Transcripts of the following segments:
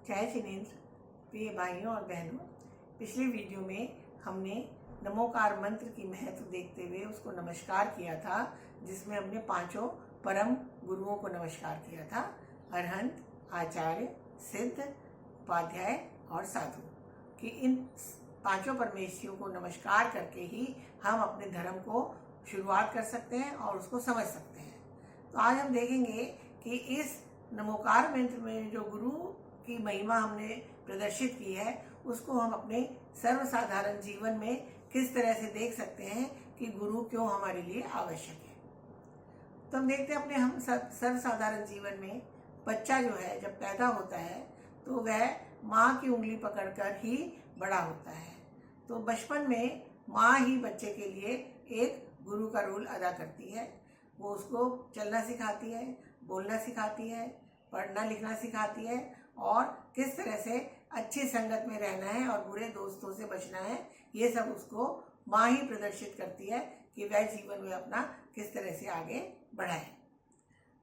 जय जिनेंद्र। प्रिय भाइयों और बहनों, पिछले वीडियो में हमने नमोकार मंत्र की महत्व देखते हुए उसको नमस्कार किया था, जिसमें हमने पांचों परम गुरुओं को नमस्कार किया था। अरहंत, आचार्य, सिद्ध, उपाध्याय और साधु कि इन पांचों परमेश्वरों को नमस्कार करके ही हम अपने धर्म को शुरुआत कर सकते हैं और उसको समझ सकते हैं। तो आज हम देखेंगे कि इस नमोकार मंत्र में जो गुरु की महिमा हमने प्रदर्शित की है, उसको हम अपने सर्वसाधारण जीवन में किस तरह से देख सकते हैं कि गुरु क्यों हमारे लिए आवश्यक है। तो हम देखते हैं अपने हम सर्वसाधारण जीवन में बच्चा जो है जब पैदा होता है तो वह माँ की उंगली पकड़कर ही बड़ा होता है। तो बचपन में माँ ही बच्चे के लिए एक गुरु का रोल अदा करती है। वो उसको चलना सिखाती है, बोलना सिखाती है, पढ़ना लिखना सिखाती है और किस तरह से अच्छी संगत में रहना है और बुरे दोस्तों से बचना है। ये सब उसको माँ ही प्रदर्शित करती है कि वह जीवन में अपना किस तरह से आगे बढ़ाए।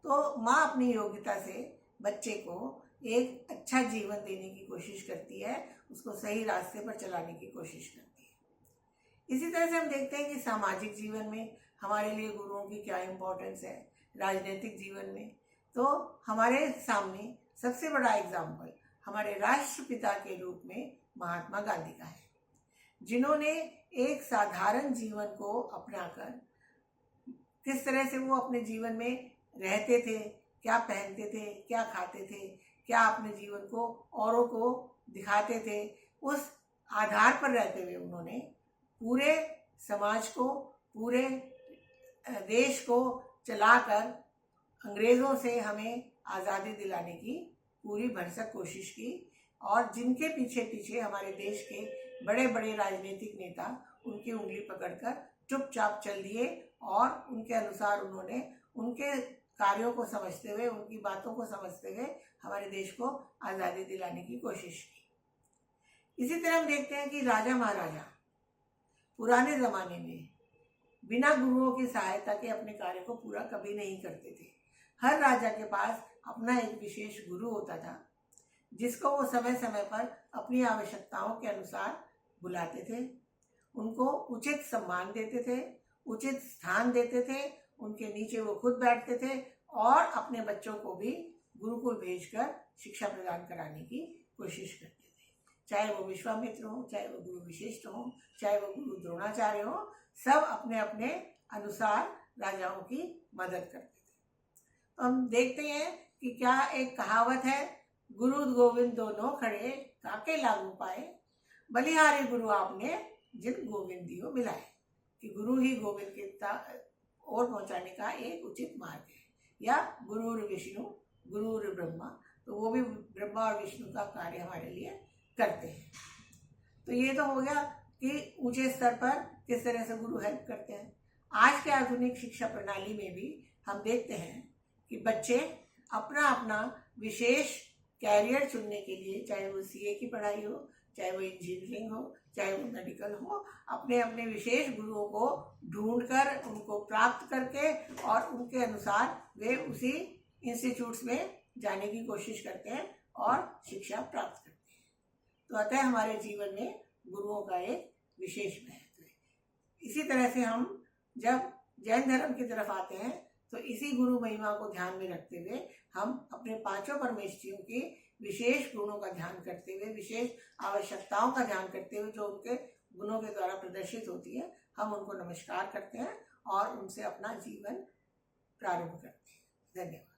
तो माँ अपनी योग्यता से बच्चे को एक अच्छा जीवन देने की कोशिश करती है, उसको सही रास्ते पर चलाने की कोशिश करती है। इसी तरह से हम देखते हैं कि सामाजिक जीवन में हमारे लिए गुरुओं की क्या इम्पोर्टेंस है। राजनीतिक जीवन में तो हमारे सामने सबसे बड़ा एग्जाम्पल हमारे राष्ट्रपिता के रूप में महात्मा गांधी का है, जिन्होंने एक साधारण जीवन को अपनाकर किस तरह से वो अपने जीवन में रहते थे, क्या पहनते थे, क्या खाते थे, क्या अपने जीवन को औरों को दिखाते थे, उस आधार पर रहते हुए उन्होंने पूरे समाज को, पूरे देश को चलाकर अंग्रेज़ों से हमें आज़ादी दिलाने की पूरी भरसक कोशिश की। और जिनके पीछे पीछे हमारे देश के बड़े बड़े राजनीतिक नेता उनकी उंगली पकड़कर चुपचाप चल दिए और उनके अनुसार उन्होंने उनके कार्यों को समझते हुए, उनकी बातों को समझते हुए हमारे देश को आज़ादी दिलाने की कोशिश की। इसी तरह हम देखते हैं कि राजा महाराजा पुराने ज़माने में बिना गुरुओं की सहायता के अपने कार्य को पूरा कभी नहीं करते थे। हर राजा के पास अपना एक विशेष गुरु होता था, जिसको वो समय समय पर अपनी आवश्यकताओं के अनुसार बुलाते थे, उनको उचित सम्मान देते थे, उचित स्थान देते थे, उनके नीचे वो खुद बैठते थे और अपने बच्चों को भी गुरुकुल भेजकर शिक्षा प्रदान कराने की कोशिश करते थे। चाहे वो विश्वामित्र हो, चाहे वो गुरु वशिष्ठ हो, चाहे वो गुरु द्रोणाचार्य हो, सब अपने अपने अनुसार राजाओं की मदद करते थे। तो हम देखते हैं कि क्या एक कहावत है, गुरु गोविंद दोनों खड़े काके लागू पाए, बलिहारी गुरु आपने जिन गोविंद दियो मिलाए। कि गुरु ही गोविंद के ओर पहुंचाने का एक उचित मार्ग है। या गुरुर विष्णु गुरुर ब्रह्मा, तो वो भी ब्रह्मा और विष्णु का कार्य हमारे लिए करते हैं। तो ये तो हो गया कि ऊंचे स्तर पर किस तरह से गुरु हेल्प करते हैं। आज के आधुनिक शिक्षा प्रणाली में भी हम देखते हैं कि बच्चे अपना अपना विशेष कैरियर चुनने के लिए, चाहे वो सीए की पढ़ाई हो, चाहे वो इंजीनियरिंग हो, चाहे वो मेडिकल हो, अपने अपने विशेष गुरुओं को ढूंढकर उनको प्राप्त करके और उनके अनुसार वे उसी इंस्टीट्यूट्स में जाने की कोशिश करते हैं और शिक्षा प्राप्त करते हैं। तो अतः हमारे जीवन में गुरुओं का एक विशेष महत्व है। इसी तरह से हम जब जैन धर्म की तरफ आते हैं तो इसी गुरु महिमा को ध्यान में रखते हुए हम अपने पांचों परमेश्वरों की विशेष गुणों का ध्यान करते हुए, विशेष आवश्यकताओं का ध्यान करते हुए जो उनके गुणों के द्वारा प्रदर्शित होती है, हम उनको नमस्कार करते हैं और उनसे अपना जीवन प्रारंभ करते हैं। धन्यवाद।